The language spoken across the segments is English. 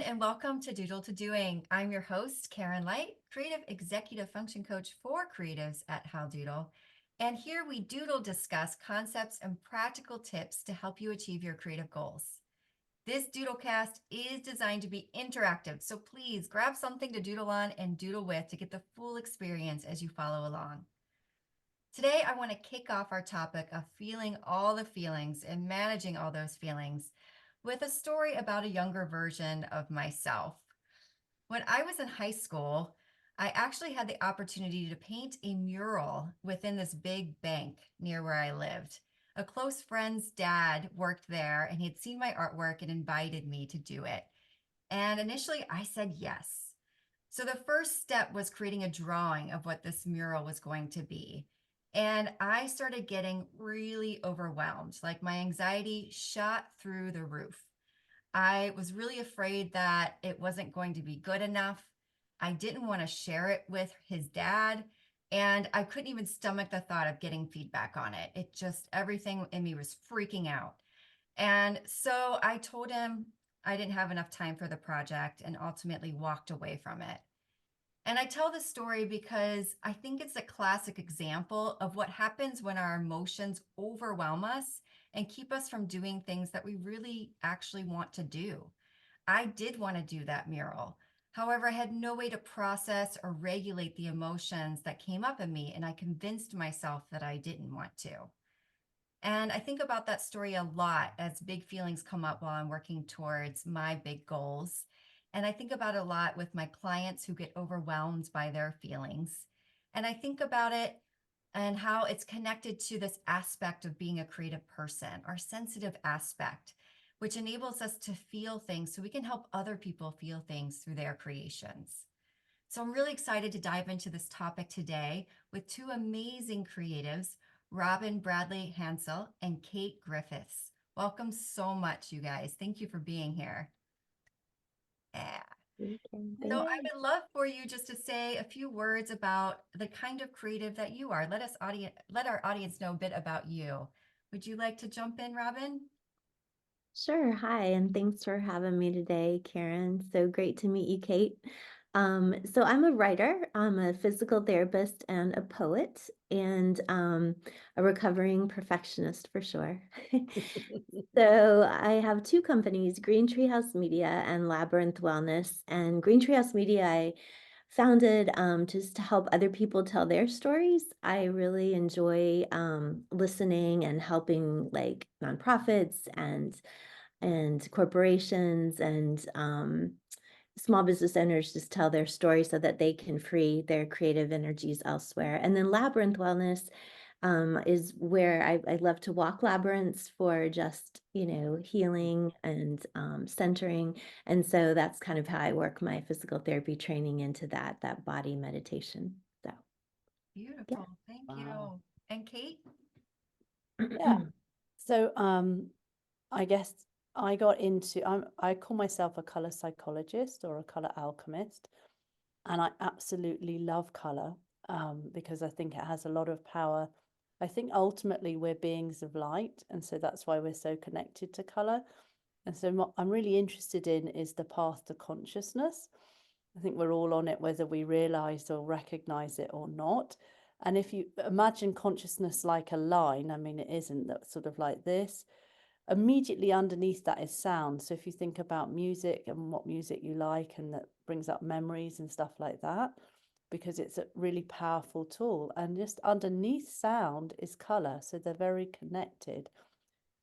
and welcome to Doodle-to-Doing. I'm your host, Karen Light, Creative Executive Function Coach for creatives at How Doodle. And here we doodle discuss concepts and practical tips to help you achieve your creative goals. This Doodlecast is designed to be interactive, so please grab something to doodle on and doodle with to get the full experience as you follow along. Today, I want to kick off our topic of feeling all the feelings and managing all those feelings with a story about a younger version of myself. When I was in high school, I actually had the opportunity to paint a mural within this big bank near where I lived. A close friend's dad worked there and he had seen my artwork and invited me to do it. And initially I said yes. So the first step was creating a drawing of what this mural was going to be. And I started getting really overwhelmed. Like my anxiety shot through the roof. I was really afraid that it wasn't going to be good enough. I didn't want to share it with his dad. And I couldn't even stomach the thought of getting feedback on it. It just, everything in me was freaking out. And so I told him I didn't have enough time for the project and ultimately walked away from it. And I tell this story because I think it's a classic example of what happens when our emotions overwhelm us and keep us from doing things that we really actually want to do. I did want to do that mural. However, I had no way to process or regulate the emotions that came up in me, and I convinced myself that I didn't want to. And I think about that story a lot as big feelings come up while I'm working towards my big goals. And I think about it a lot with my clients who get overwhelmed by their feelings. And I think about it and how it's connected to this aspect of being a creative person, our sensitive aspect, which enables us to feel things so we can help other people feel things through their creations. So I'm really excited to dive into this topic today with two amazing creatives, Robin Bradley Hansel and Kate Griffiths. Welcome so much, you guys. Thank you for being here. Yeah. So I would love for you just to say a few words about the kind of creative that you are. Let our audience know a bit about you. Would you like to jump in, Robin? Sure. Hi, and thanks for having me today, Karen. So great to meet you, Kate. So I'm a writer, I'm a physical therapist and a poet, and a recovering perfectionist for sure. So I have two companies, Green Treehouse Media and Labyrinth Wellness. And Green Treehouse Media, I founded just to help other people tell their stories. I really enjoy listening and helping like nonprofits and corporations and small business owners just tell their story so that they can free their creative energies elsewhere. And then Labyrinth Wellness is where I love to walk labyrinths for just, healing and centering. And so that's kind of how I work my physical therapy training into that body meditation. So, yeah. Beautiful. Thank Wow. you. And Kate? Yeah. So I guess I call myself a color psychologist or a color alchemist, and I absolutely love color because I think it has a lot of power. I think ultimately we're beings of light, and so that's why we're so connected to color. And so what I'm really interested in is the path to consciousness. I think we're all on it, whether we realize or recognize it or not. And if you imagine consciousness like a line, I mean, it isn't, that sort of like this. Immediately underneath that is sound. So if you think about music and what music you like, and that brings up memories and stuff like that, because it's a really powerful tool. And just underneath sound is color. So they're very connected.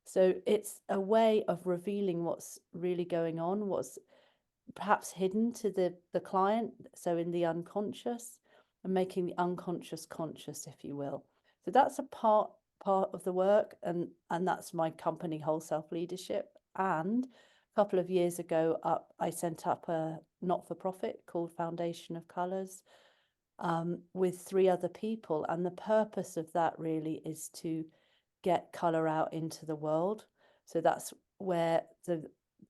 So it's a way of revealing what's really going on, what's perhaps hidden to the client, so in the unconscious, and making the unconscious conscious, if you will. So that's a part of the work, and that's my company, Whole Self Leadership. And a couple of years ago I sent up a not-for-profit called Foundation of Colors, with 3 other people, and the purpose of that really is to get color out into the world. So that's where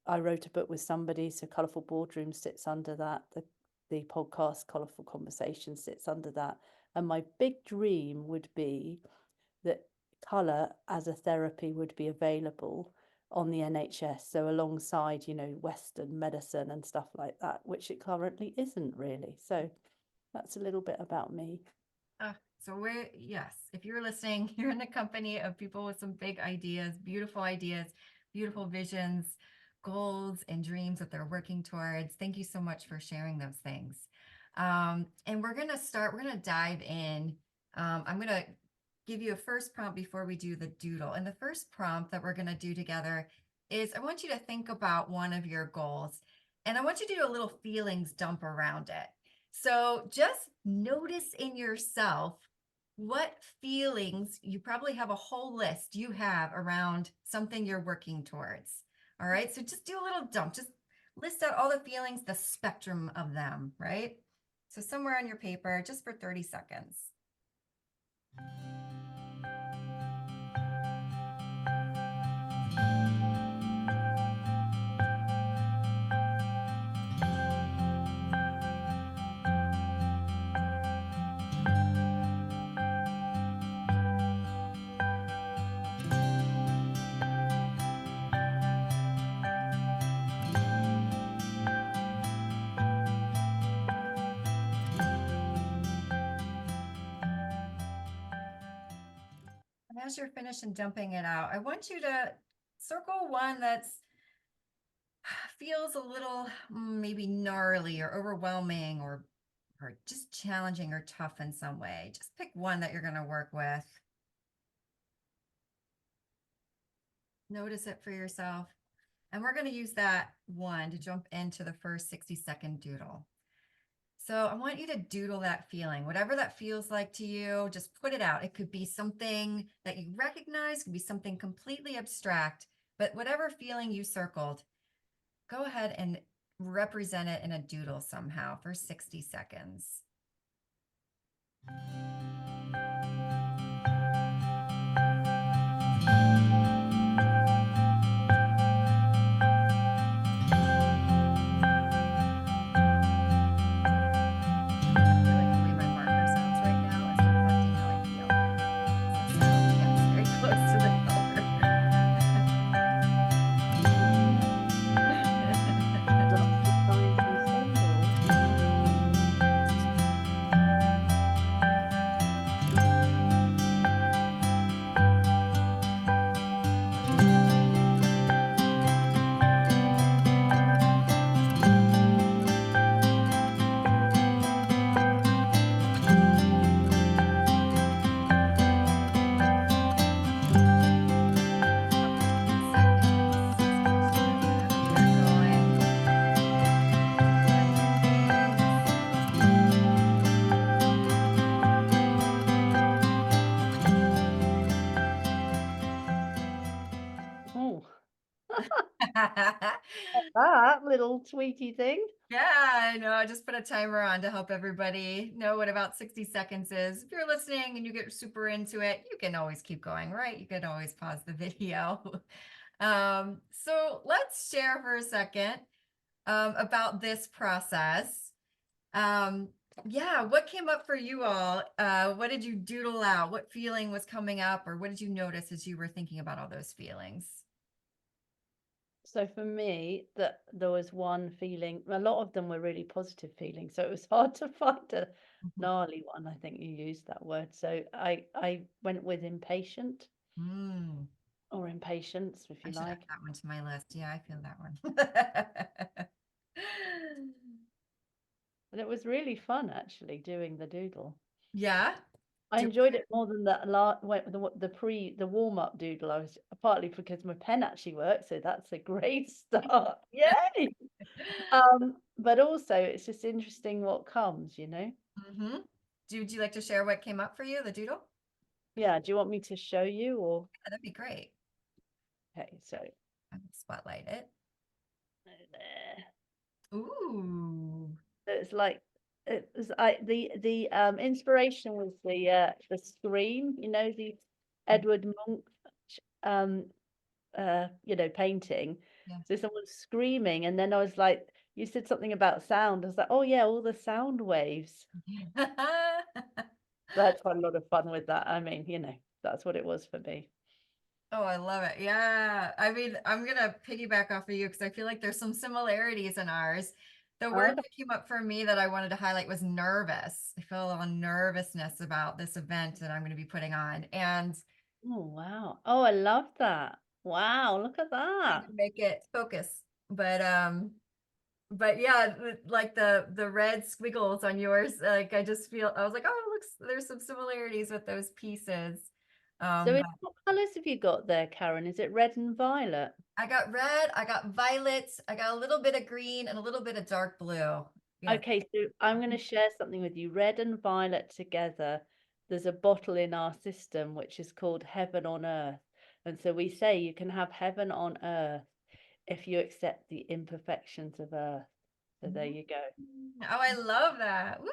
I wrote a book with somebody, so Colourful Boardroom sits under that. The podcast Colourful Conversation sits under that. And my big dream would be that colour as a therapy would be available on the NHS. So alongside, you know, Western medicine and stuff like that, which it currently isn't really. So that's a little bit about me. So yes, if you're listening, you're in the company of people with some big ideas, beautiful visions, goals, and dreams that they're working towards. Thank you so much for sharing those things. And we're going to dive in. I'm going to give you a first prompt before we do the doodle. And the first prompt that we're going to do together is I want you to think about one of your goals, and I want you to do a little feelings dump around it. So just notice in yourself what feelings, you probably have a whole list you have around something you're working towards. All right. So just do a little dump, just list out all the feelings, the spectrum of them, right? So somewhere on your paper, just for 30 seconds. And as you're finished and dumping it out, I want you to circle one that's feels a little maybe gnarly or overwhelming or just challenging or tough in some way. Just pick one that you're going to work with. Notice it for yourself. And we're going to use that one to jump into the first 60-second doodle. So I want you to doodle that feeling, whatever that feels like to you, just put it out. It could be something that you recognize, it could be something completely abstract, but whatever feeling you circled, go ahead and represent it in a doodle somehow for 60 seconds. That little tweety thing. Yeah, I know. I just put a timer on to help everybody know what about 60 seconds is. If you're listening and you get super into it, you can always keep going, right? You can always pause the video. So let's share for a second about this process. Yeah, what came up for you all? What did you doodle out? What feeling was coming up, or what did you notice as you were thinking about all those feelings? So for me, that there was one feeling, a lot of them were really positive feelings. So it was hard to find a gnarly one. I think you used that word. So I went with impatient or impatience, if you I should like. add that one to my list. Yeah, I feel that one. And it was really fun actually doing the doodle. Yeah. I enjoyed it more than the warm-up doodle. I was partly because my pen actually works, so that's a great start. Yay! But also it's just interesting what comes, you know. Mm-hmm. Would you like to share what came up for you, the doodle? Yeah, do you want me to show you or? Yeah, that'd be great. Okay, so I will spotlight it. there. Ooh. So it's like it was the inspiration was the scream, you know, the Edward Munch you know, painting. Yeah. So someone's screaming, and then I was like, you said something about sound. I was like, oh yeah, all the sound waves. So I had quite a lot of fun with that. I mean, you know, that's what it was for me. Oh, I love it. Yeah. I mean, I'm gonna piggyback off of you because I feel like there's some similarities in ours. The Oh, word that came up for me that I wanted to highlight was nervous. I feel a little nervousness about this event that I'm going to be putting on, and oh wow. Oh, I love that. Wow, look at trying that. to make it focus. But yeah, like the red squiggles on yours, like I just feel I was like, oh, looks there's some similarities with those pieces. So But what colours have you got there, Karen? Is it red and violet? I got red, I got violet, I got a little bit of green and a little bit of dark blue. Yeah. Okay, so I'm going to share something with you. Red and violet together. There's a bottle in our system which is called Heaven on Earth. And so we say you can have heaven on earth if you accept the imperfections of earth. So there you go. Oh, I love that. Woo!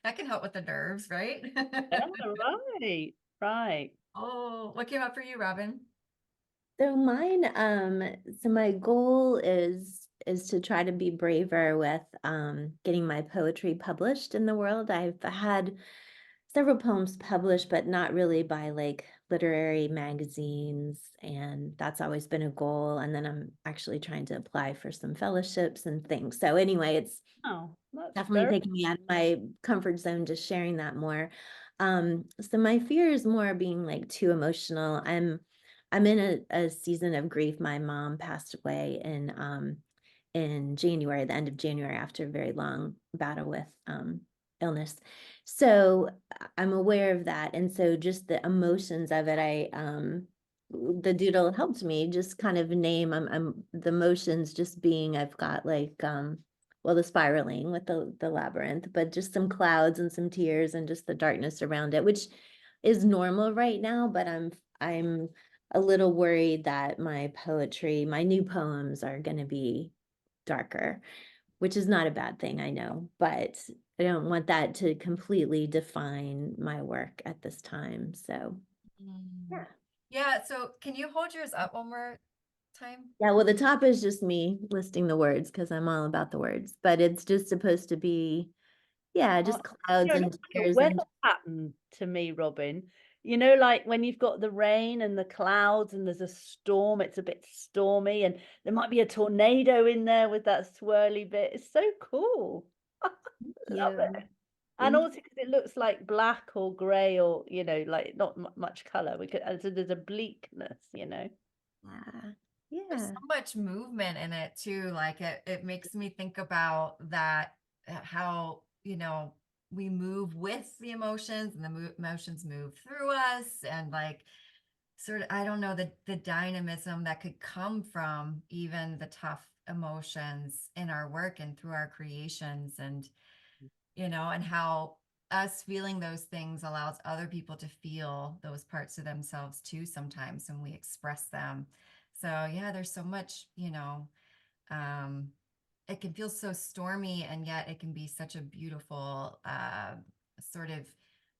That can help with the nerves, right? Yeah, right. Right. Oh, what came up for you, Robin? So mine, so my goal is to try to be braver with getting my poetry published in the world. I've had several poems published, but not really by like literary magazines, and that's always been a goal. And then I'm actually trying to apply for some fellowships and things. So anyway, it's Oh, that's definitely very taking me out of my comfort zone, just sharing that more. So my fear is more being like too emotional. I'm in a season of grief. My mom passed away in January, the end of January, after a very long battle with illness. So I'm aware of that. And so just the emotions of it, the doodle helped me just kind of name I'm the emotions just being I've got like well, the spiraling with the labyrinth, but just some clouds and some tears and just the darkness around it, which is normal right now, but I'm a little worried that my poetry, my new poems are going to be darker, which is not a bad thing, I know, but I don't want that to completely define my work at this time. So, Mm. yeah. Yeah, so can you hold yours up one more time? Yeah, well, the top is just me listing the words because I'm all about the words, but it's just supposed to be, yeah, Oh, just clouds it and looks like a tears weather and pattern to me, Robin. You know, like when you've got the rain and the clouds and there's a storm, it's a bit stormy, and there might be a tornado in there with that swirly bit. It's so cool. Love you. it. And Thank also because it looks like black or grey or, like not much color. So there's a bleakness, you. There's Yeah. so much movement in it too. Like it makes me think about that, how, we move with the emotions and the emotions move through us and like sort of, I don't know, the dynamism that could come from even the tough emotions in our work and through our creations and how us feeling those things allows other people to feel those parts of themselves too sometimes when we express them. So yeah, there's so much, um, it can feel so stormy and yet it can be such a beautiful sort of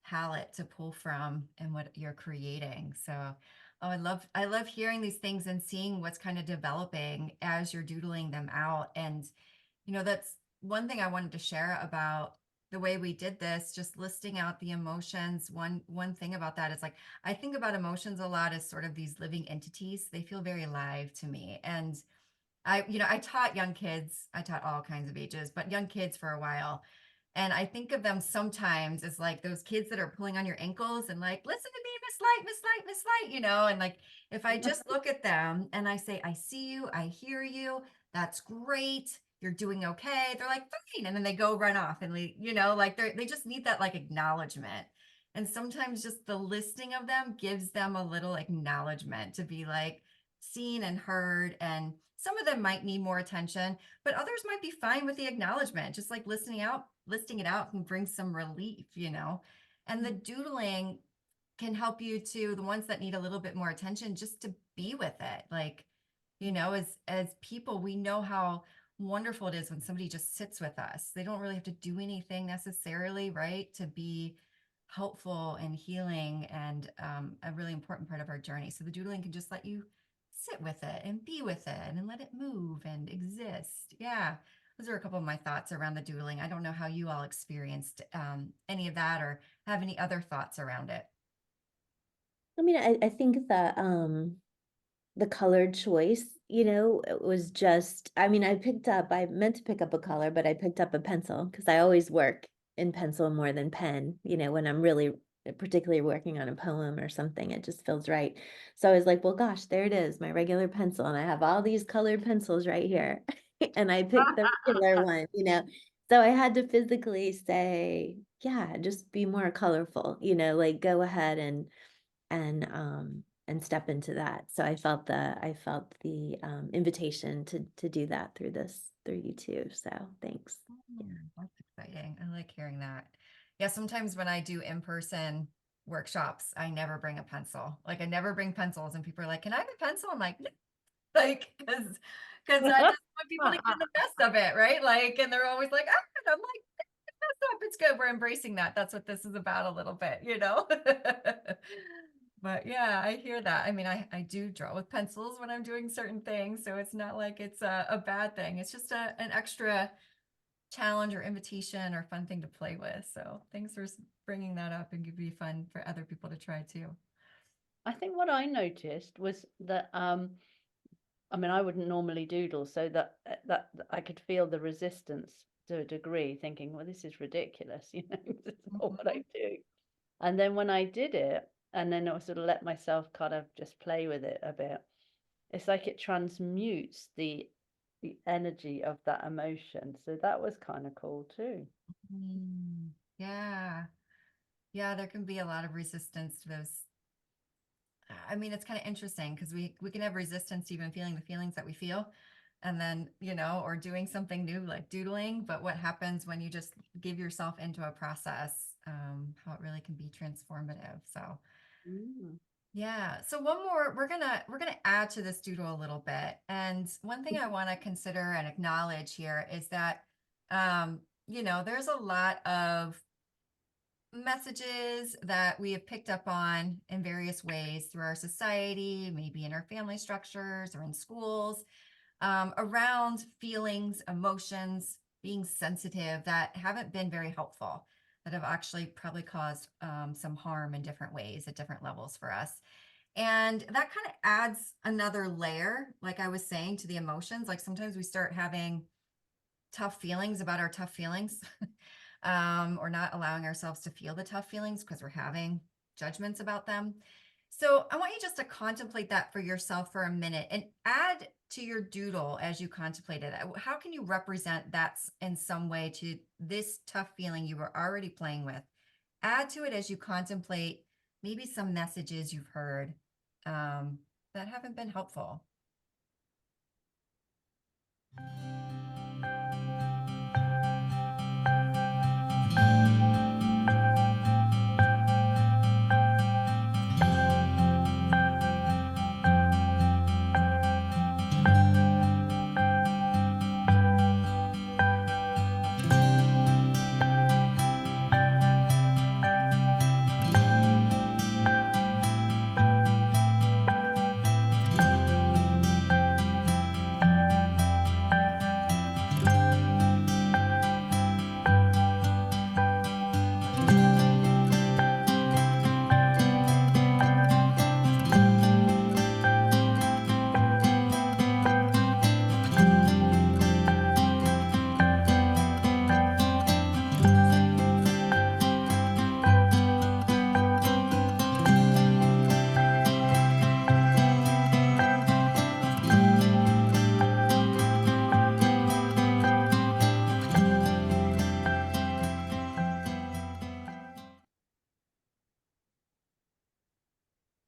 palette to pull from in what you're creating. So oh, I love hearing these things and seeing what's kind of developing as you're doodling them out. And that's one thing I wanted to share about the way we did this, just listing out the emotions. One thing about that is like I think about emotions a lot as sort of these living entities. They feel very alive to me. And I taught young kids, I taught all kinds of ages, but young kids for a while. And I think of them sometimes as like those kids that are pulling on your ankles and like, listen to me, Miss Light, Miss Light, Miss Light. And like, if I just look at them and I say, I see you, I hear you, that's great, you're doing okay. They're like, fine. And then they go run off and like they just need that like acknowledgement. And sometimes just the listing of them gives them a little acknowledgement to be like, seen and heard. And some of them might need more attention, but others might be fine with the acknowledgement, just like listing it out can bring some relief. And the doodling can help you to the ones that need a little bit more attention just to be with it. Like, as people, we know how wonderful it is when somebody just sits with us. They don't really have to do anything necessarily, right? To be helpful and healing and a really important part of our journey. So the doodling can just let you sit with it and be with it and let it move and exist. Yeah. Those are a couple of my thoughts around the doodling. I don't know how you all experienced any of that or have any other thoughts around it. I mean, I think that the color choice, it was just, I mean, I meant to pick up a color, but I picked up a pencil because I always work in pencil more than pen, when I'm really particularly working on a poem or something, it just feels right. So I was like, well, gosh, there it is, my regular pencil. And I have all these colored pencils right here. And I picked the regular one. So I had to physically say, yeah, just be more colorful, like go ahead and step into that. So I felt the invitation to do that through you too. So thanks. Yeah. That's exciting. I like hearing that. Yeah, sometimes when I do in-person workshops, I never bring a pencil. Like I never bring pencils and people are like, "Can I have a pencil?" I'm like, "No." Like because I just want people to get the best of it, right? Like, and they're always like, "Ah," and I'm like, "That's up. It's good. We're embracing that. That's what this is about a little bit." But yeah, I hear that. I mean, I do draw with pencils when I'm doing certain things, so it's not like it's a bad thing. It's just an extra challenge or invitation or fun thing to play with. So thanks for bringing that up, and could be fun for other people to try too. I think what I noticed was that I mean, I wouldn't normally doodle, so that I could feel the resistance to a degree, thinking, well, this is ridiculous, this is not what I do. And then when I did it, and then I sort of let myself kind of just play with it a bit, it's like it transmutes the energy of that emotion. So that was kind of cool too. Yeah. Yeah, there can be a lot of resistance to those. I mean, it's kind of interesting because we can have resistance to even feeling the feelings that we feel, and then, or doing something new like doodling. But what happens when you just give yourself into a process, how it really can be transformative. So Mm. yeah. So one more, we're gonna add to this doodle a little bit. And one thing I want to consider and acknowledge here is that there's a lot of messages that we have picked up on in various ways through our society, maybe in our family structures or in schools, around feelings, emotions, being sensitive that haven't been very helpful, that have actually probably caused some harm in different ways at different levels for us. And that kind of adds another layer, like I was saying, to the emotions. Like sometimes we start having tough feelings about our tough feelings, or not allowing ourselves to feel the tough feelings because we're having judgments about them. So I want you just to contemplate that for yourself for a minute and add to your doodle as you contemplate it. How can you represent that in some way to this tough feeling you were already playing with? Add to it as you contemplate maybe some messages you've heard that haven't been helpful.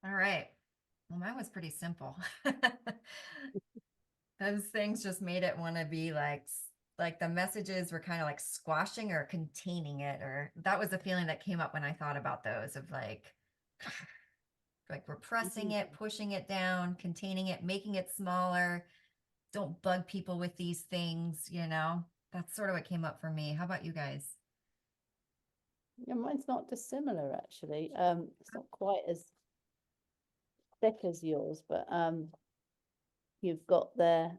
All right. Well, mine was pretty simple. Those things just made it want to be like the messages were kind of like squashing or containing it, or that was the feeling that came up when I thought about those of like repressing it, pushing it down, containing it, making it smaller. Don't bug people with these things. That's sort of what came up for me. How about you guys? Yeah, mine's not dissimilar actually. It's not quite as thick as yours, but you've got there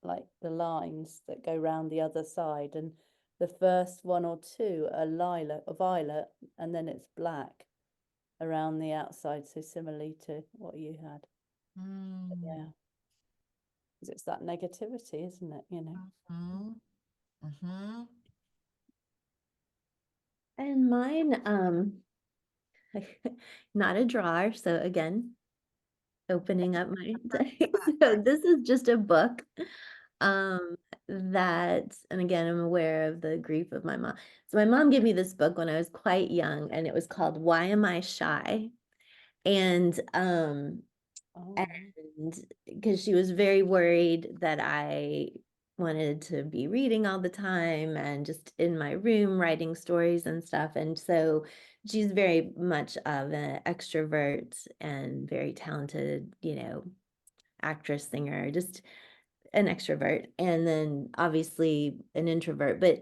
like the lines that go round the other side, and the first one or two are lilac or violet, and then it's black, around the outside, so similarly to what you had. Mm. Yeah, because it's that negativity, isn't it? You know. Mm-hmm. Mm-hmm. And mine, not a drawer. So again, opening up my so this is just a book that, and again, I'm aware of the grief of my mom. So my mom gave me this book when I was quite young, and it was called Why Am I Shy? And Oh, and because she was very worried that I wanted to be reading all the time and just in my room writing stories and stuff. And so she's very much of an extrovert and very talented, actress, singer, just an extrovert, and then obviously an introvert. But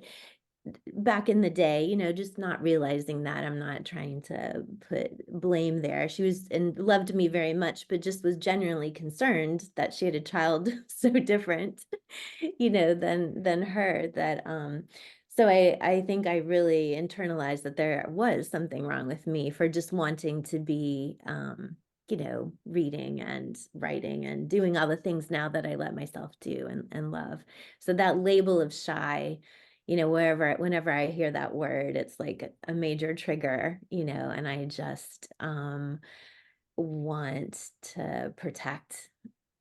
back in the day, just not realizing that, I'm not trying to put blame there. She was and loved me very much, but just was genuinely concerned that she had a child so different, than her, that so I think I really internalized that there was something wrong with me for just wanting to be reading and writing and doing all the things now that I let myself do and love. So that label of shy, whenever I hear that word, it's like a major trigger, and I just want to protect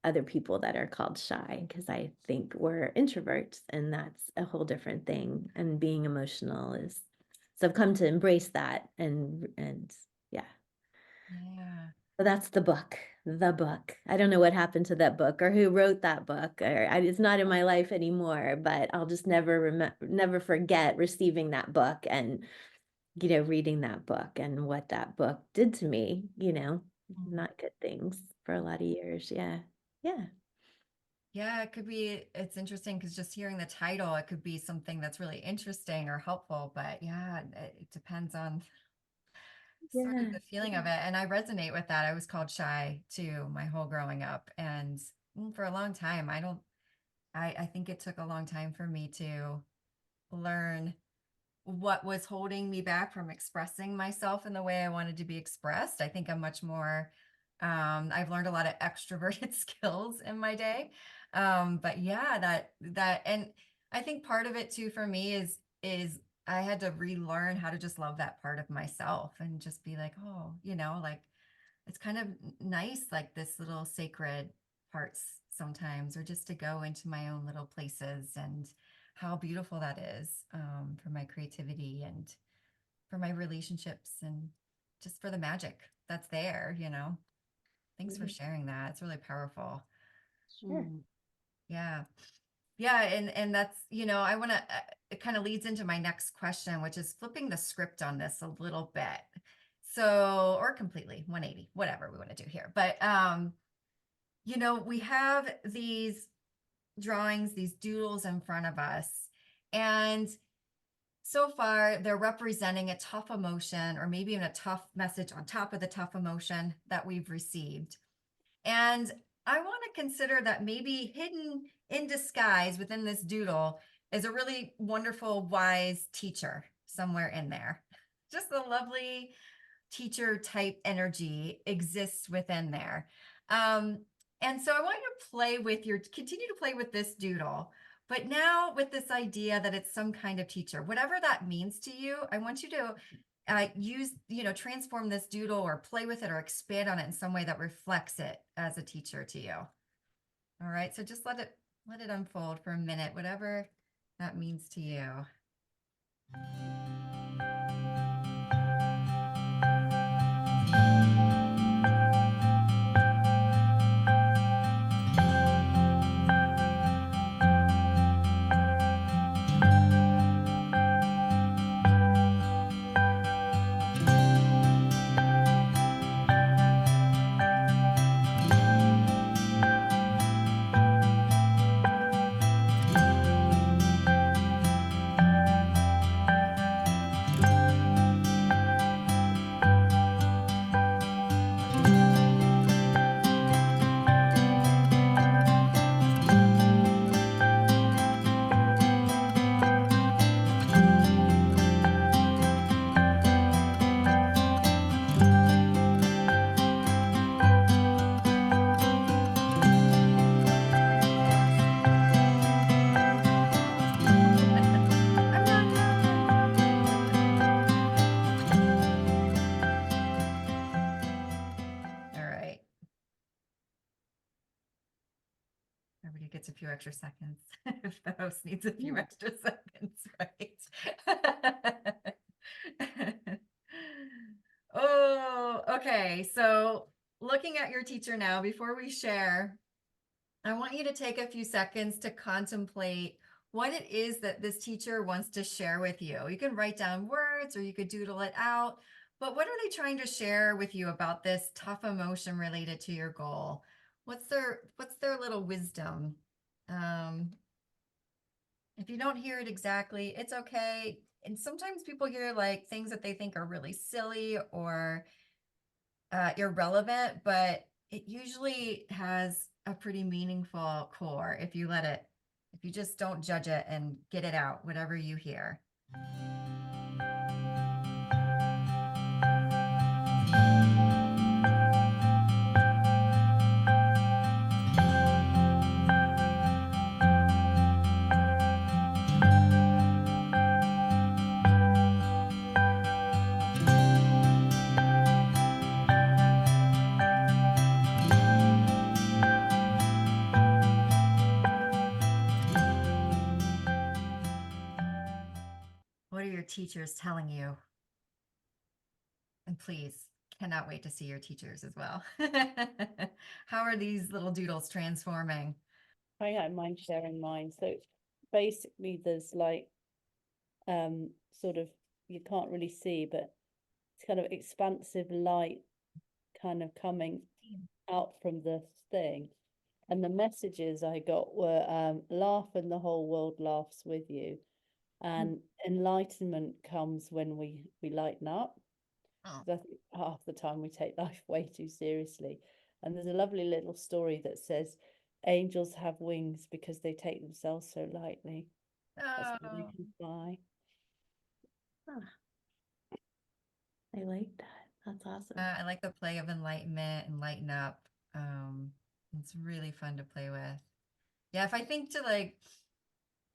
other people that are called shy, because I think we're introverts, and that's a whole different thing. And being emotional is, so I've come to embrace that, and yeah. Yeah. So that's the book. The book. I don't know what happened to that book or who wrote that book, or it's not in my life anymore, but I'll just never forget receiving that book and, reading that book and what that book did to me, not good things for a lot of years. Yeah. Yeah. Yeah, it could be, it's interesting because just hearing the title, it could be something that's really interesting or helpful, but yeah, it depends on sort of Yeah. the feeling of it. And I resonate with that. I was called shy too, my whole growing up. And for a long time, I think it took a long time for me to learn what was holding me back from expressing myself in the way I wanted to be expressed. I think I'm much more, I've learned a lot of extroverted skills in my day. But yeah, and I think part of it too for me is I had to relearn how to just love that part of myself and just be like, oh, like it's kind of nice, like this little sacred parts sometimes, or just to go into my own little places, and how beautiful that is, for my creativity and for my relationships and just for the magic that's there. Thanks for Mhm. sharing that. It's really powerful. Sure. mm, Yeah. Yeah. And that's, I want to, it kind of leads into my next question, which is flipping the script on this a little bit. So, or completely 180, whatever we want to do here. But, we have these drawings, these doodles in front of us. And so far, they're representing a tough emotion, or maybe even a tough message on top of the tough emotion that we've received. And I want to consider that maybe hidden in disguise within this doodle is a really wonderful, wise teacher somewhere in there. Just a lovely teacher type energy exists within there. Um, and so I want you to continue to play with this doodle, but now with this idea that it's some kind of teacher, whatever that means to you, I want you to transform this doodle or play with it or expand on it in some way that reflects it as a teacher to you. All right. So just let it unfold for a minute, whatever that means to you. gets a few extra seconds if the host needs a few Yeah. extra seconds, right? Oh, okay. So looking at your teacher now, before we share, I want you to take a few seconds to contemplate what it is that this teacher wants to share with you. You can write down words or you could doodle it out, but what are they trying to share with you about this tough emotion related to your goal? What's their little wisdom? Um, if you don't hear it exactly, it's okay. And sometimes people hear like things that they think are really silly or irrelevant, but it usually has a pretty meaningful core if you let it, if you just don't judge it and get it out, whatever you hear. What are your teachers telling you? And please, cannot wait to see your teachers as well. How are these little doodles transforming? I don't mind sharing mine. So basically there's like sort of, you can't really see, but it's kind of expansive light kind of coming out from the thing. And the messages I got were laugh and the whole world laughs with you. And enlightenment comes when we lighten up. Oh, 'Cause I think half the time we take life way too seriously. And there's a lovely little story that says angels have wings because they take themselves so lightly. That's why they oh. can fly. Ah, I like that. That's awesome. I like the play of enlightenment and lighten up. It's really fun to play with. Yeah, if I think to like,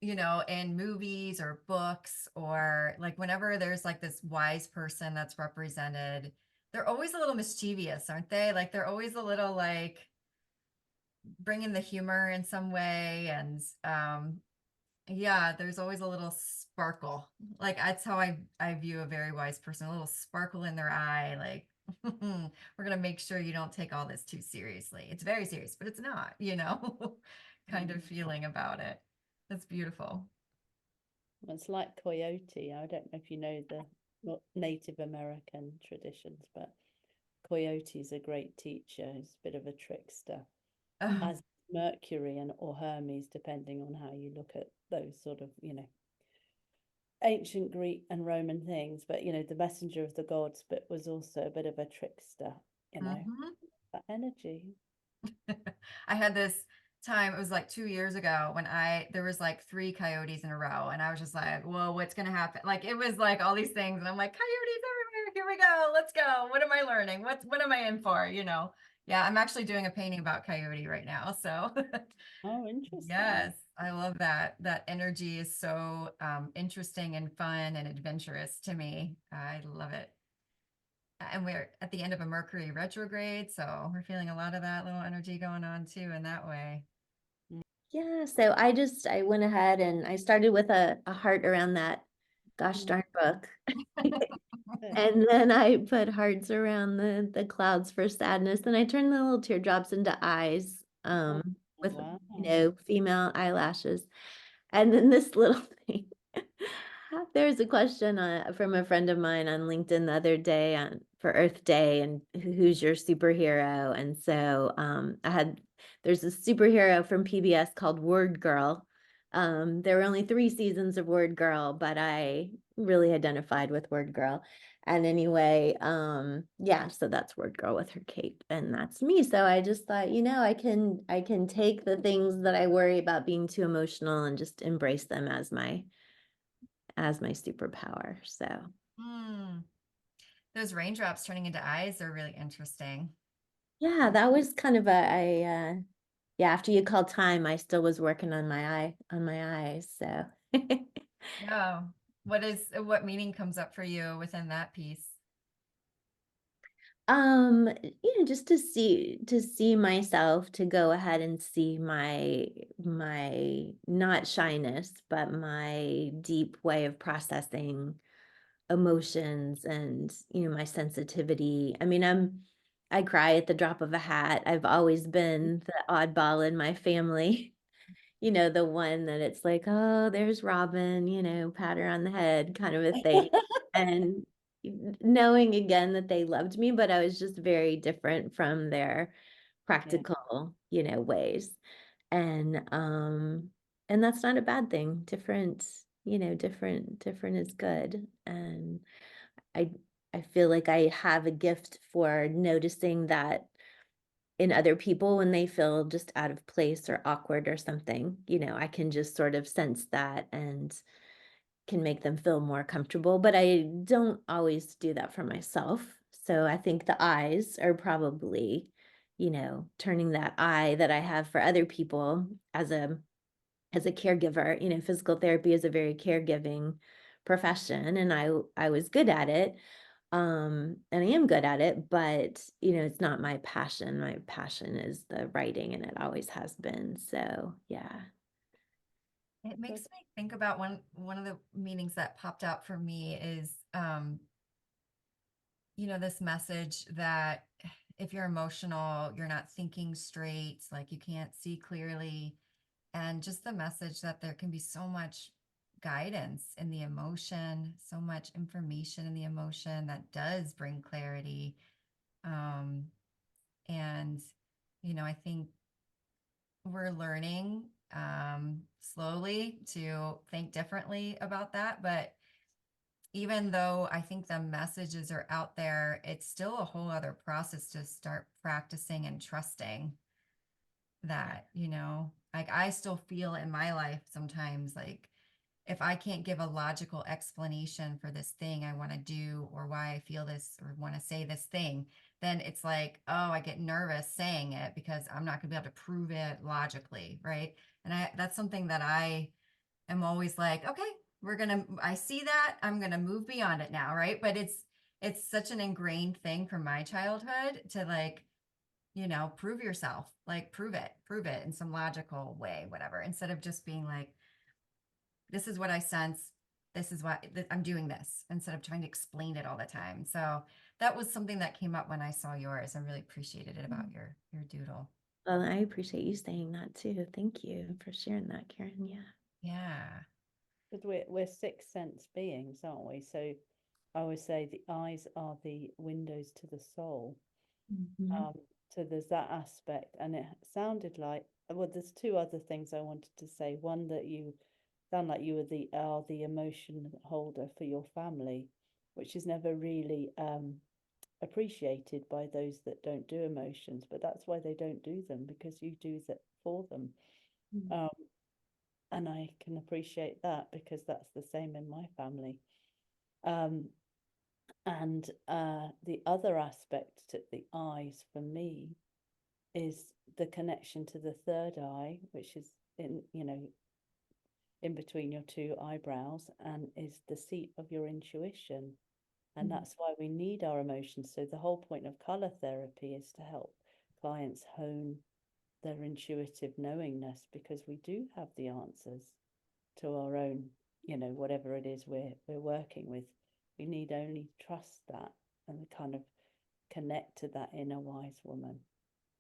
in movies or books or like whenever there's like this wise person that's represented, they're always a little mischievous, aren't they? Like they're always a little like bringing the humor in some way. And yeah, there's always a little sparkle. Like that's how I view a very wise person, a little sparkle in their eye. Like we're gonna make sure you don't take all this too seriously. It's very serious, but it's not, kind of feeling about it. That's beautiful. It's like coyote. I don't know if you know the Native American traditions, but coyote is a great teacher. He's a bit of a trickster, Oh, as Mercury and or Hermes, depending on how you look at those sort of, ancient Greek and Roman things. But the messenger of the gods, but was also a bit of a trickster, mhm. that energy. I had this time, it was like 2 years ago when there was like three coyotes in a row. And I was just like, whoa, what's going to happen? Like, it was like all these things. And I'm like, coyotes everywhere. Here we go. Let's go. What am I learning? What am I in for? Yeah, I'm actually doing a painting about coyote right now. So Oh, interesting. yes, I love that. That energy is so interesting and fun and adventurous to me. I love it. And we're at the end of a Mercury retrograde, so we're feeling a lot of that little energy going on too in that way. Yeah, so I went ahead and I started with a heart around that gosh Mm. darn book. Good. And then I put hearts around the clouds for sadness. Then I turned the little teardrops into eyes, Oh, with, wow. female eyelashes. And then this little thing. There's a question from a friend of mine on LinkedIn the other day for Earth Day and who's your superhero. And so there's a superhero from PBS called Word Girl. There were only 3 seasons of Word Girl, but I really identified with Word Girl. And anyway, yeah, so that's Word Girl with her cape, and that's me. So I just thought, I can take the things that I worry about being too emotional and just embrace them as my superpower. So Hmm. Those raindrops turning into eyes are really interesting. yeah, that was kind of yeah, after you called time, I still was working on my eyes. So Yeah. What meaning comes up for you within that piece? Just to see myself, to go ahead and see my not shyness, but my deep way of processing emotions and, my sensitivity. I mean, I cry at the drop of a hat. I've always been the oddball in my family. The one that it's like, "Oh, there's Robin, pat her on the head," kind of a thing. And knowing again that they loved me, but I was just very different from their Yeah. practical, ways. And and that's not a bad thing. Different is good. And I I feel like I have a gift for noticing that in other people when they feel just out of place or awkward or something. I can just sort of sense that and can make them feel more comfortable, but I don't always do that for myself. So I think the eyes are probably, turning that eye that I have for other people as a caregiver. Physical therapy is a very caregiving profession, and I was good at it. And I am good at it, but it's not my passion. My passion is the writing, and it always has been. So yeah. It Good. makes me think about one of the meanings that popped out for me is this message that if you're emotional, you're not thinking straight, like you can't see clearly. And just the message that there can be so much guidance in the emotion, so much information in the emotion that does bring clarity. Um, and, I think we're learning slowly to think differently about that. But even though I think the messages are out there, it's still a whole other process to start practicing and trusting that, like I still feel in my life sometimes like if I can't give a logical explanation for this thing I want to do or why I feel this or want to say this thing, then it's like, oh, I get nervous saying it because I'm not going to be able to prove it logically, right? And that's something that I am always like, okay, I see that, I'm going to move beyond it now, right? But it's such an ingrained thing from my childhood to like, prove yourself, like prove it in some logical way, whatever, instead of just being like, this is what I sense. This is why I'm doing this instead of trying to explain it all the time. So that was something that came up when I saw yours. I really appreciated it about your doodle. Well, I appreciate you saying that too. Thank you for sharing that, Karen. Yeah. Yeah. But we're sixth sense beings, aren't we? So I always say the eyes are the windows to the soul. Mhm. So there's that aspect, and it sounded like, well, there's two other things I wanted to say. One, that you sound like you are the emotion holder for your family, which is never really appreciated by those that don't do emotions, but that's why they don't do them, because you do that for them. Mm. Um, and I can appreciate that because that's the same in my family. Um, and the other aspect to the eyes for me is the connection to the third eye, which is in between your two eyebrows, and is the seat of your intuition. And that's why we need our emotions. So the whole point of color therapy is to help clients hone their intuitive knowingness, because we do have the answers to our own, whatever it is we're working with. We need only trust that and kind of connect to that inner wise woman.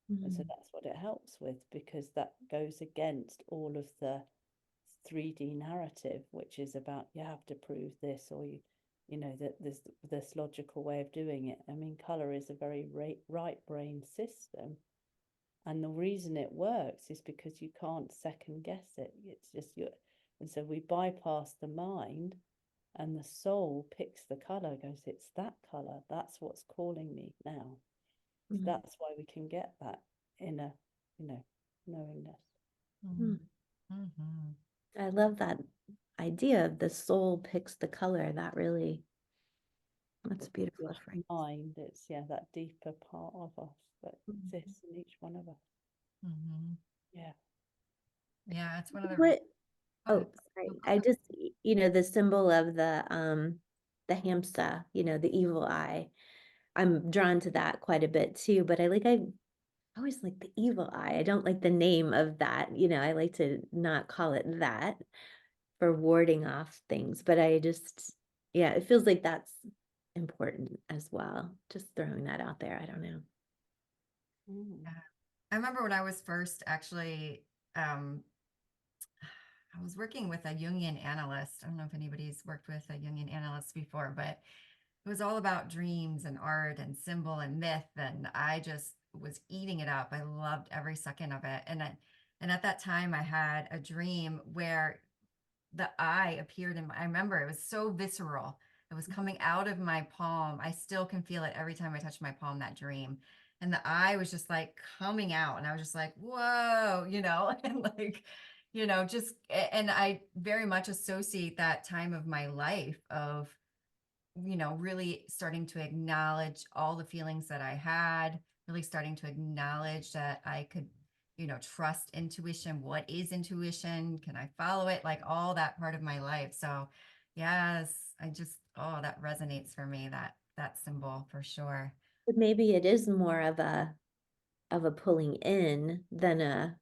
And so that's what it helps with, because that goes against all of the 3D narrative, which is about you have to prove this, or that there's this logical way of doing it. I mean, color is a very right brain system, and the reason it works is because you can't second guess it. It's just you. And so we bypass the mind, and the soul picks the color, goes, it's that color, that's what's calling me now. So that's why we can get that inner, knowingness. Mm. Mm-hmm. I love that idea of the soul picks the color. That's a beautiful It's phrase. mind, it's that deeper part of us that exists in each one of us. Mm-hmm. Yeah. Yeah, it's one of the reasons. What Go ahead. Oh, sorry. I just, the symbol of the hamster, the evil eye. I'm drawn to that quite a bit too, but I always like the evil eye. I don't like the name of that. I like to not call it that for warding off things, but yeah, it feels like that's important as well. Just throwing that out there. I don't know. Mm. I remember when I was first actually, I was working with a Jungian analyst. I don't know if anybody's worked with a Jungian analyst before, but it was all about dreams and art and symbol and myth. And I just was eating it up. I loved every second of it. And at that time I had a dream where the eye appeared I remember it was so visceral. It was coming out of my palm. I still can feel it every time I touch my palm, that dream. And the eye was just like coming out. And I was just like, whoa, and like, and I very much associate that time of my life of, really starting to acknowledge all the feelings that I had, really starting to acknowledge that I could, trust intuition. What is intuition? Can I follow it? Like all that part of my life. So, yes, oh, that resonates for me, that symbol for sure. But maybe it is more of a pulling in than a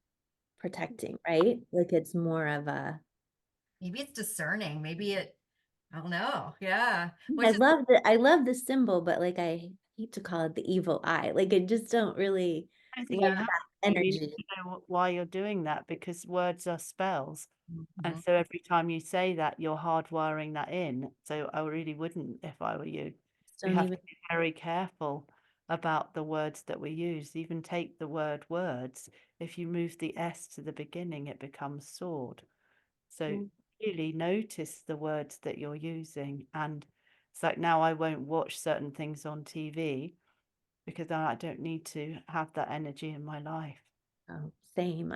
protecting, right? Like it's more of a Maybe it's discerning. I don't know. Yeah. I Which is, love the symbol, but like I hate to call it the evil eye. Like I just don't really I don't think love you have that to. You need energy. to know why you're doing that, because words are spells. And Mhm. so every time you say that, you're hardwiring that in. So I really wouldn't if I were you. We Don't have even to be very careful about the words that we use. Even take the word words. If you move the S to the beginning, it becomes sword. So Mm. really notice the words that you're using. And it's like now I won't watch certain things on TV because I don't need to have that energy in my life. Oh, same.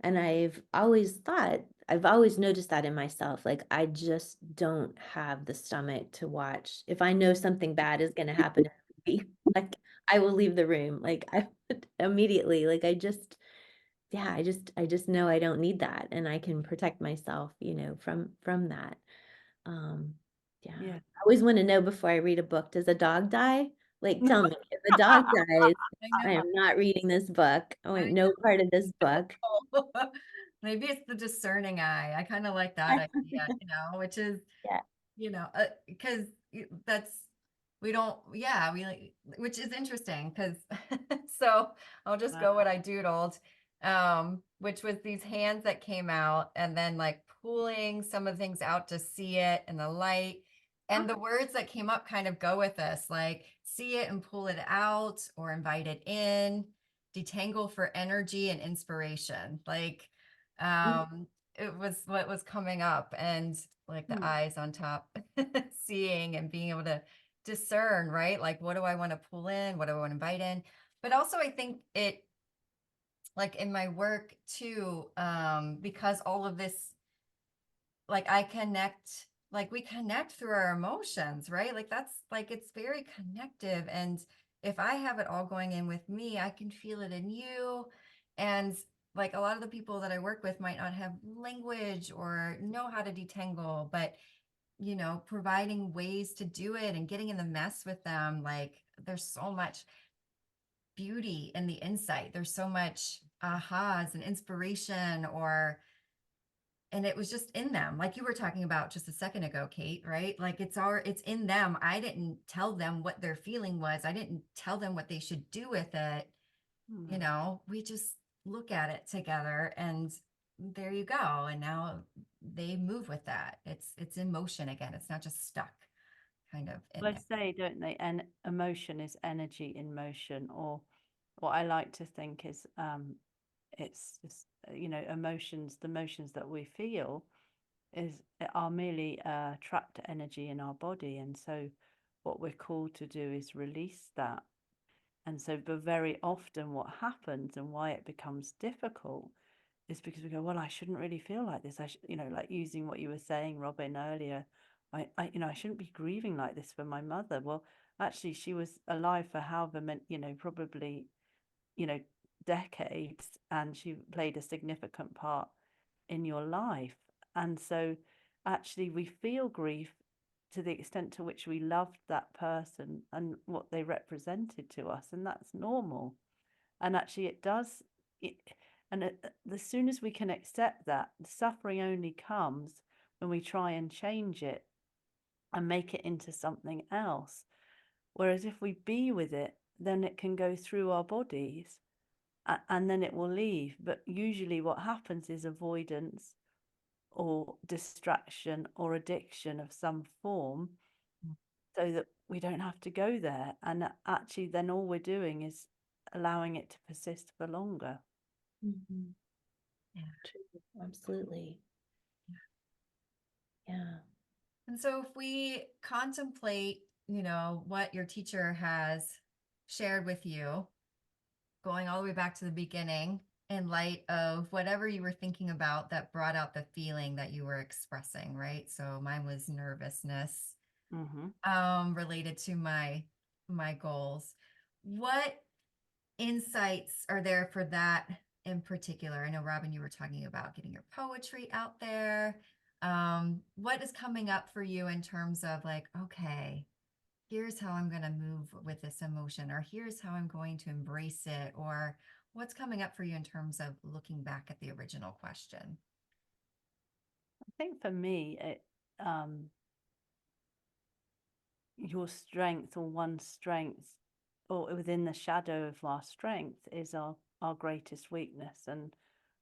And I've always noticed that in myself. Like I just don't have the stomach to watch. If I know something bad is going to happen in the movie, like I will leave the room. Like I would immediately, like yeah, I just know I don't need that and I can protect myself, from that. Um, yeah. Yeah. I always want to know before I read a book, does a dog die? Like tell me, if a dog dies, I I am know. not reading this book. I want I no part of this book. know. Maybe it's the discerning eye. I kind of like that idea, which is, Yeah. because that's, we don't, yeah, which is interesting because, so I'll just go what I doodled, which was these hands that came out and then like pulling some of the things out to see it in the light. And the words that came up kind of go with this, like see it and pull it out or invite it in, detangle for energy and inspiration. Like, it was what was coming up, and like the Mm. eyes on top, seeing and being able to discern, right? Like, what do I want to pull in? What do I want to invite in? But also, I think like in my work too, because all of this, like we connect through our emotions, right? Like that's like, it's very connective. And if I have it all going in with me, I can feel it in you. And like a lot of the people that I work with might not have language or know how to detangle, but providing ways to do it and getting in the mess with them, like there's so much beauty in the insight. There's so much ahas and inspiration, and it was just in them, like you were talking about just a second ago, Kate, right? Like it's in them. I didn't tell them what their feeling was. I didn't tell them what they should do with it. Mm. We just look at it together, and there you go. And now they move with that. It's in motion again. It's not just stuck kind of in Well, there. they say, don't they? And emotion is energy in motion, or what I like to think is it's just emotions, the emotions that we feel are merely trapped energy in our body. And so what we're called to do is release that. And so, but very often what happens and why it becomes difficult is because we go, well, I shouldn't really feel like this. Like using what you were saying, Robin, earlier, I shouldn't be grieving like this for my mother. Well, actually, she was alive for however many, probably, you know, decades, and she played a significant part in your life. And so actually we feel grief to the extent to which we loved that person and what they represented to us, and that's normal. And actually it does it, as soon as we can accept that, the suffering only comes when we try and change it and make it into something else. Whereas if we be with it, then it can go through our bodies and then it will leave. But usually what happens is avoidance or distraction or addiction of some form, so that we don't have to go there. And actually then all we're doing is allowing it to persist for longer. Mhm. Yeah. True. Absolutely. Yeah. And so if we contemplate, what your teacher has shared with you, going all the way back to the beginning, in light of whatever you were thinking about that brought out the feeling that you were expressing, right? So mine was nervousness, related to my goals. What insights are there for that in particular? I know, Robin, you were talking about getting your poetry out there. What is coming up for you in terms of like, okay, here's how I'm going to move with this emotion, or here's how I'm going to embrace it, or what's coming up for you in terms of looking back at the original question? I think for me, your strength, or one's strength, or within the shadow of our strength, is our greatest weakness. And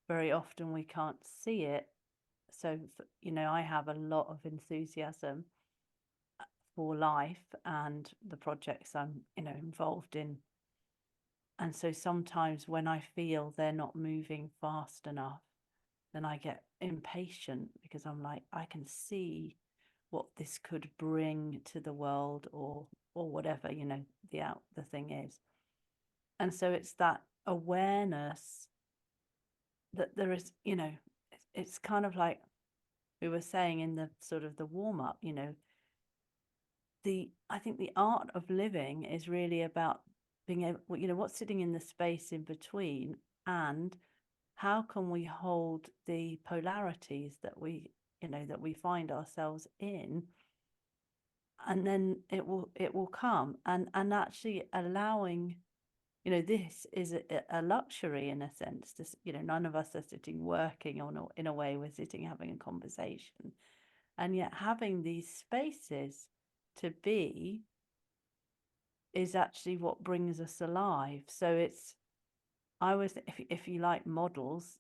very often we can't see it. So, I have a lot of enthusiasm for life and the projects I'm, involved in. And so sometimes when I feel they're not moving fast enough, then I get impatient, because I'm like, I can see what this could bring to the world, or whatever, the thing is. And so it's that awareness that there is, it's kind of like we were saying in the sort of the warm up, I think the art of living is really about being able, what's sitting in the space in between, and how can we hold the polarities that we find ourselves in, and then it will come. And actually allowing, this is a luxury in a sense. None of us are sitting working in a way. We're sitting having a conversation, and yet having these spaces to be is actually what brings us alive. So it's, I was, if you like models,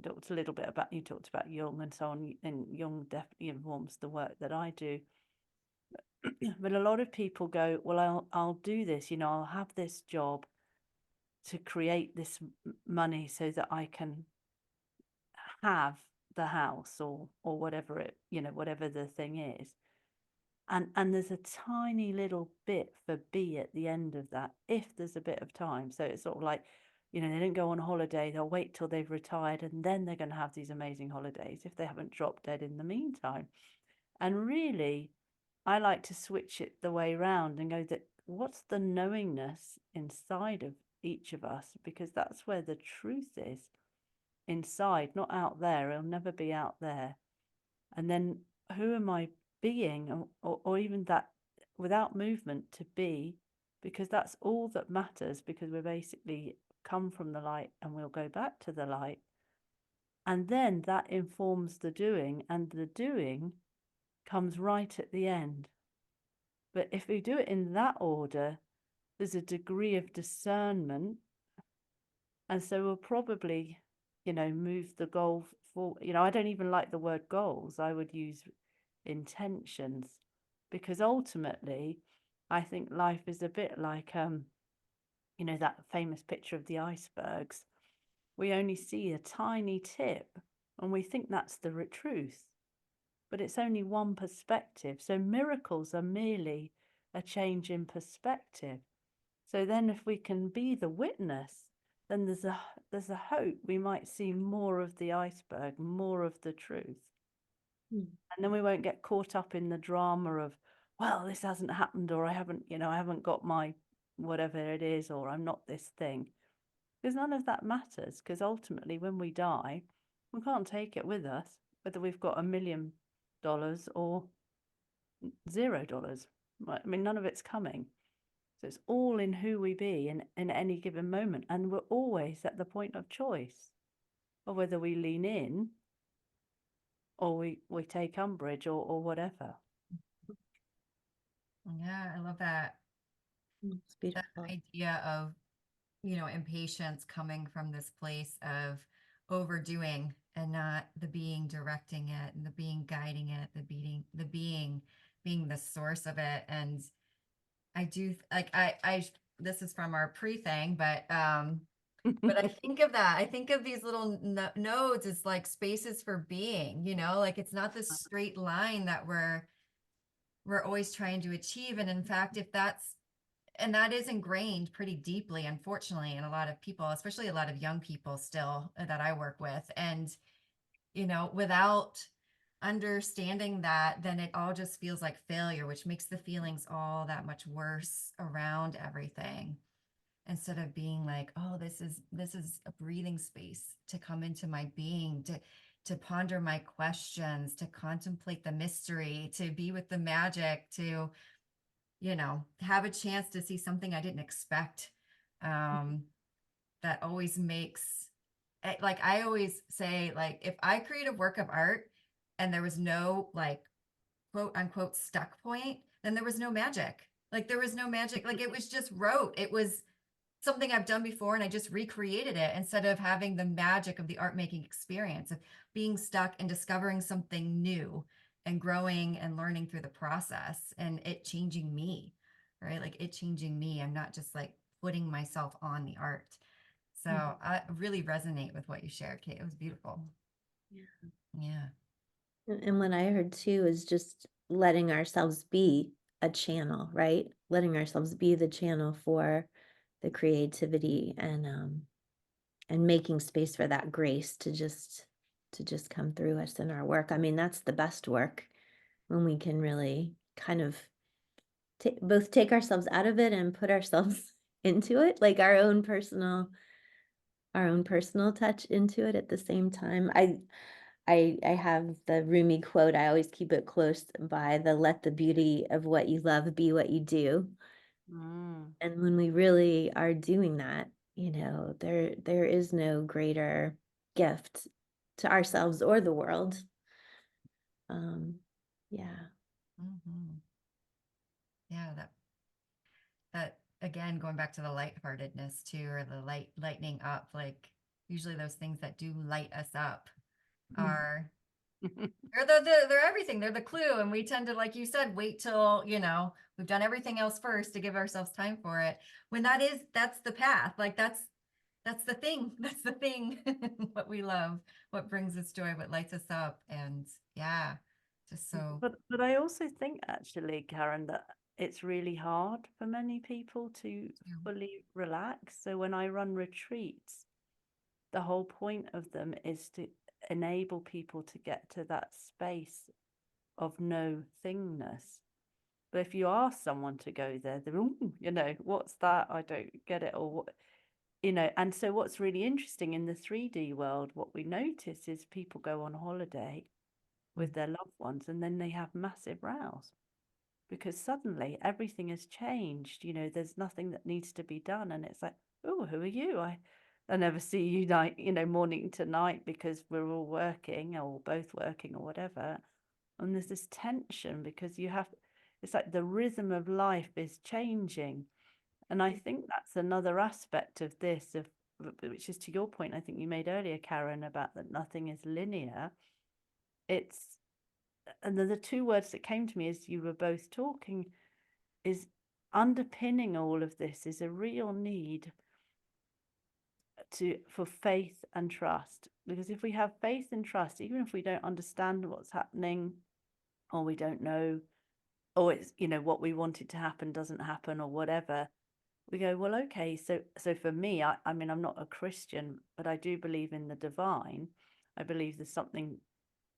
talked a little bit about, you talked about Jung and so on, and Jung definitely informs the work that I do. But a lot of people go, well, I'll do this, I'll have this job to create this money so that I can have the house, or whatever it, whatever the thing is. And there's a tiny little bit for B at the end of that, if there's a bit of time. So it's sort of like, they don't go on holiday, they'll wait till they've retired, and then they're going to have these amazing holidays if they haven't dropped dead in the meantime. And really, I like to switch it the way around and go, that what's the knowingness inside of each of us? Because that's where the truth is, inside, not out there. It'll never be out there. And then who am I being, or even that, without movement, to be, because that's all that matters, because we're basically come from the light and we'll go back to the light. And then that informs the doing, and the doing comes right at the end. But if we do it in that order, there's a degree of discernment. And so we'll probably, move the goal for, I don't even like the word goals. I would use intentions, because ultimately I think life is a bit like, that famous picture of the icebergs. We only see a tiny tip and we think that's the truth, but it's only one perspective. So miracles are merely a change in perspective. So then if we can be the witness, then there's a hope we might see more of the iceberg, more of the truth. And then we won't get caught up in the drama of, well, this hasn't happened, or I haven't got my whatever it is, or I'm not this thing. Because none of that matters, because ultimately when we die, we can't take it with us, whether we've got $1 million or $0. I mean, none of it's coming. So it's all in who we be in any given moment. And we're always at the point of choice of whether we lean in or we take umbrage or whatever. Yeah, I love that. It's That beautiful. idea of, impatience coming from this place of overdoing and not the being directing it and the being guiding it, the being the source of it. And I do like this is from our pre-thing, but I think of that. I think of these little nodes as like spaces for being, like it's not this straight line that we're always trying to achieve. And in fact, and that is ingrained pretty deeply, unfortunately, in a lot of people, especially a lot of young people still that I work with. And, without understanding that, then it all just feels like failure, which makes the feelings all that much worse around everything. Instead of being like, oh, this is a breathing space to come into my being, to ponder my questions, to contemplate the mystery, to be with the magic, to have a chance to see something I didn't expect. That always makes, like, I always say, like, if I create a work of art and there was no, like, quote unquote stuck point, then there was no magic. Like, there was no magic. Like, it was just rote. It was something I've done before and I just recreated it instead of having the magic of the art making experience of being stuck and discovering something new and growing and learning through the process and it changing me, right? Like it changing me. I'm not just like putting myself on the art. So I really resonate with what you shared, Kate. It was beautiful. Yeah. And what I heard too is just letting ourselves be a channel, right? Letting ourselves be the channel for the creativity and making space for that grace to just come through us in our work. I mean, that's the best work when we can really kind of both take ourselves out of it and put ourselves into it, like our own personal touch into it at the same time. I have the Rumi quote, I always keep it close by the let the beauty of what you love be what you do. And when we really are doing that, there is no greater gift to ourselves or the world. Yeah. Mm-hmm. Yeah. That again, going back to the lightheartedness too, or the lightening up, like usually those things that do light us up are they're everything. They're the clue. And we tend to, like you said, wait till, we've done everything else first to give ourselves time for it. When that's the path. Like that's the thing. That's the thing. What we love, what brings us joy, what lights us up. And yeah, just so. But I also think actually, Karen, that it's really hard for many people to fully relax. So when I run retreats, the whole point of them is to enable people to get to that space of no thingness. But if you ask someone to go there, they're, what's that? I don't get it. Or what, and so what's really interesting in the 3D world, what we notice is people go on holiday with their loved ones and then they have massive rows because suddenly everything has changed. There's nothing that needs to be done. And it's like, oh, who are you? I never see you night, morning to night because we're all working or both working or whatever. And there's this tension because it's like the rhythm of life is changing. And I think that's another aspect of this, which is to your point, I think you made earlier, Karen, about that nothing is linear. And the two words that came to me as you were both talking is underpinning all of this is a real need for faith and trust. Because if we have faith and trust, even if we don't understand what's happening, or we don't know, or it's what we wanted to happen doesn't happen, or whatever, we go, well, okay. So for me, I mean, I'm not a Christian, but I do believe in the divine. I believe there's something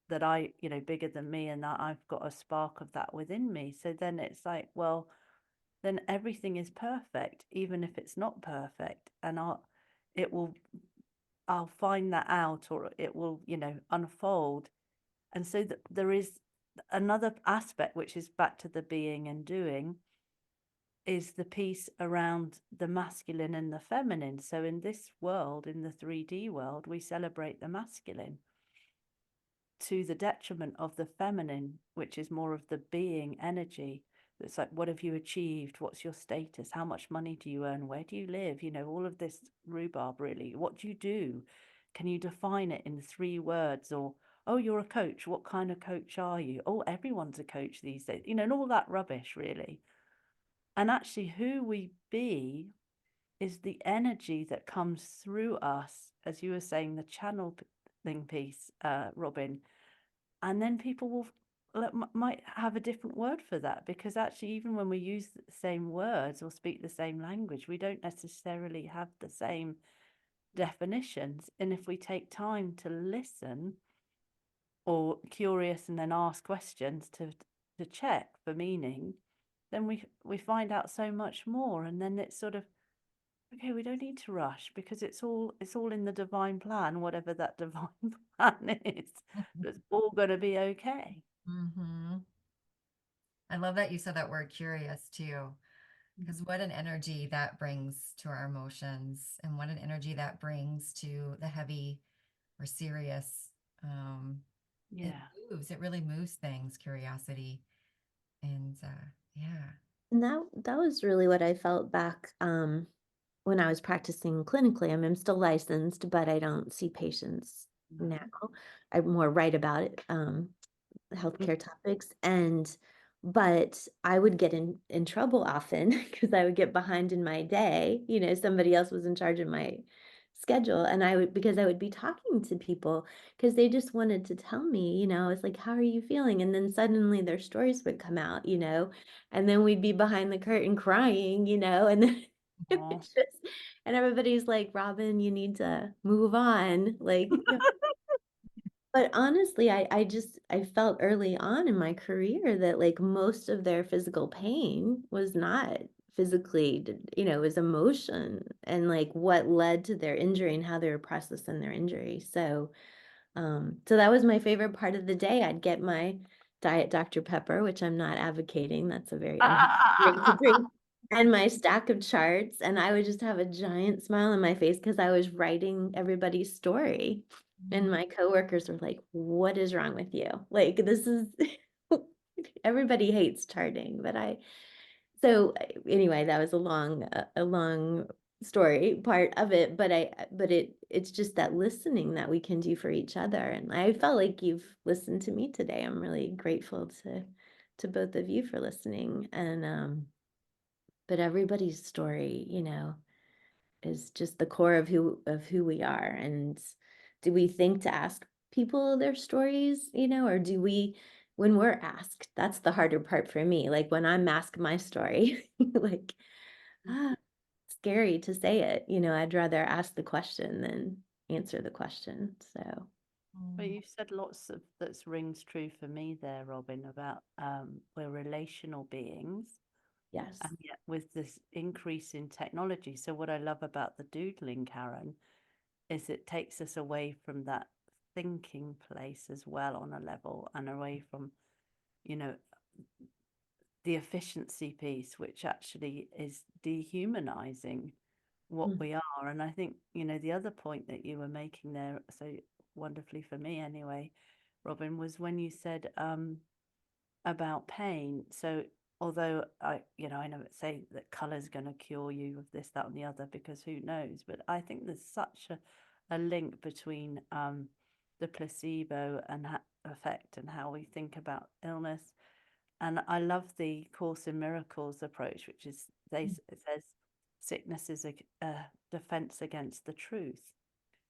that bigger than me, and that I've got a spark of that within me. So then it's like, well, then everything is perfect, even if it's not perfect. And I'll find that out, or it will, unfold. And so that there is another aspect, which is back to the being and doing, is the piece around the masculine and the feminine. So in this world, in the 3D world, we celebrate the masculine to the detriment of the feminine, which is more of the being energy. It's like, what have you achieved? What's your status? How much money do you earn? Where do you live? You know, all of this rhubarb, really. What do you do? Can you define it in 3 words? Or, oh, you're a coach. What kind of coach are you? Oh, everyone's a coach these days. You know, and all that rubbish, really. And actually, who we be is the energy that comes through us, as you were saying, the channeling piece, Robin. And then people might have a different word for that, because actually, even when we use the same words or speak the same language, we don't necessarily have the same definitions. And if we take time to listen, or curious and then ask questions to check for meaning, then we find out so much more. And then it's sort of, okay, we don't need to rush, because it's all in the divine plan, whatever that divine plan is. It's all going to be okay. Mm-hmm. I love that you said that word curious too, because what an energy that brings to our emotions, and what an energy that brings to the heavy or serious. It Yeah. moves, it really moves things, curiosity. And yeah. And that was really what I felt back when I was practicing clinically. I'm still licensed, but I don't see patients No. now. I more write about it. Mm. Healthcare topics, and but I would get in trouble often because I would get behind in my day. Somebody else was in charge of my schedule, and because I would be talking to people because they just wanted to tell me, it's like, how are you feeling? And then suddenly their stories would come out, and then we'd be behind the curtain crying, and then Aw. it's just, and everybody's like, Robin, you need to move on, like. But honestly, I felt early on in my career that like most of their physical pain was not physically, it was emotion and like what led to their injury and how they were processing their injury. So that was my favorite part of the day. I'd get my Diet Dr. Pepper, which I'm not advocating. That's a very unhealthy drink to drink. And my stack of charts, and I would just have a giant smile on my face because I was writing everybody's story. And my coworkers were like, "What is wrong with you? Like, this is everybody hates charting, but anyway, that was a long story part of it, but it's just that listening that we can do for each other. And I felt like you've listened to me today. I'm really grateful to both of you for listening. And but everybody's story, is just the core of who we are. And do we think to ask people their stories, or do we, when we're asked? That's the harder part for me. Like when I'm asked my story, like, ah, scary to say it. I'd rather ask the question than answer the question. So But you said lots of that rings true for me there, Robin, about we're relational beings, yes. and yet with this increase in technology. So what I love about the doodling, Karen, is it takes us away from that thinking place as well on a level, and away from, you know, the efficiency piece, which actually is dehumanizing what Mm. we are. And I think, the other point that you were making there so wonderfully for me anyway, Robin, was when you said about pain. So although I never say that color's going to cure you of this, that, and the other, because who knows? But I think there's such a link between the placebo and effect and how we think about illness. And I love the Course in Miracles approach, which is it says sickness is a defense against the truth.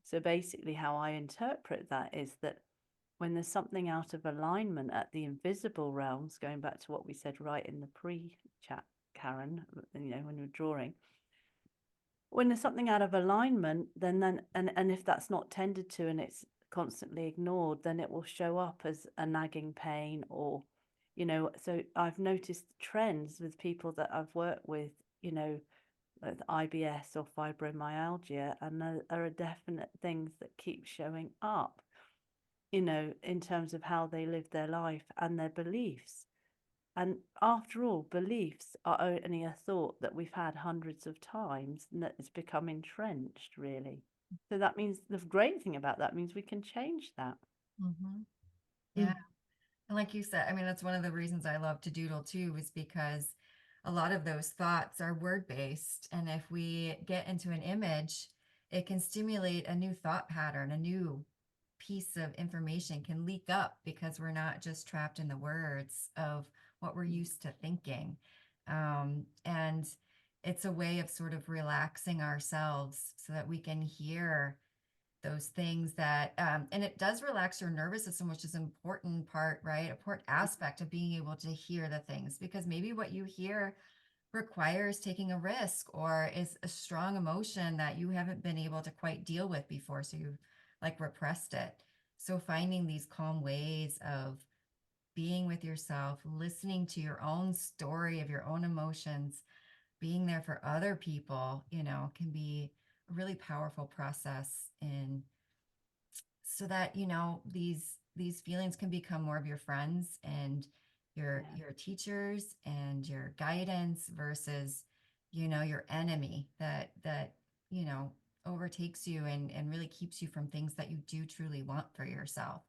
So basically, how I interpret that is that when there's something out of alignment at the invisible realms, going back to what we said right in the pre-chat, Karen, when you're drawing, when there's something out of alignment, and if that's not tended to and it's constantly ignored, then it will show up as a nagging pain, or so I've noticed trends with people that I've worked with, with IBS or fibromyalgia, and there are definite things that keep showing up. you know, in terms of how they live their life and their beliefs. And after all, beliefs are only a thought that we've had hundreds of times and that it's become entrenched, really. So that means the great thing about that means we can change that. Yeah. And like you said, I mean, that's one of the reasons I love to doodle too, is because a lot of those thoughts are word-based. And if we get into an image, it can stimulate a new thought pattern, a new piece of information can leak up because we're not just trapped in the words of what we're used to thinking. And it's a way of sort of relaxing ourselves so that we can hear those things that and it does relax your nervous system, which is an important part, right? Important aspect of being able to hear the things, because maybe what you hear requires taking a risk or is a strong emotion that you haven't been able to quite deal with before, so you've like repressed it. So finding these calm ways of being with yourself, listening to your own story of your own emotions, being there for other people, you know, can be a really powerful process in so that, you know, these feelings can become more of your friends and your teachers and your guidance versus, you know, your enemy that, you know, overtakes you and really keeps you from things that you do truly want for yourself.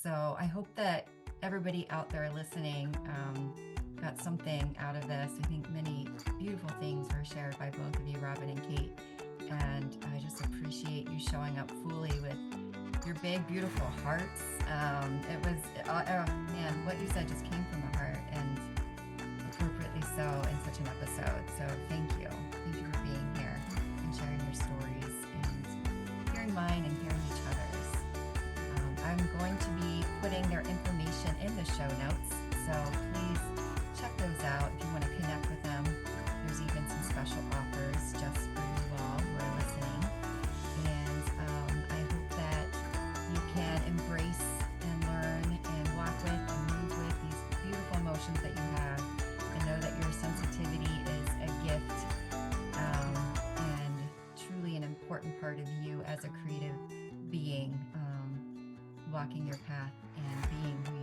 So I hope that everybody out there listening got something out of this. I think many beautiful things were shared by both of you, Robin and Kate. And I just appreciate you showing up fully with your big, beautiful hearts. It was, man, what you said just came from the heart, and appropriately so in such an episode. So thank you. Thank you for being here and sharing your stories and hearing mine and hearing each other's. I'm going to be putting their information in the show notes, so please check those out if you want to connect with them. There's even some special offers just for you all who are listening. And I hope that you can embrace and learn and walk with and move with these beautiful emotions that you have, and know that your sensitivity is a gift and truly an important part of you as a creative being, walking your path and being who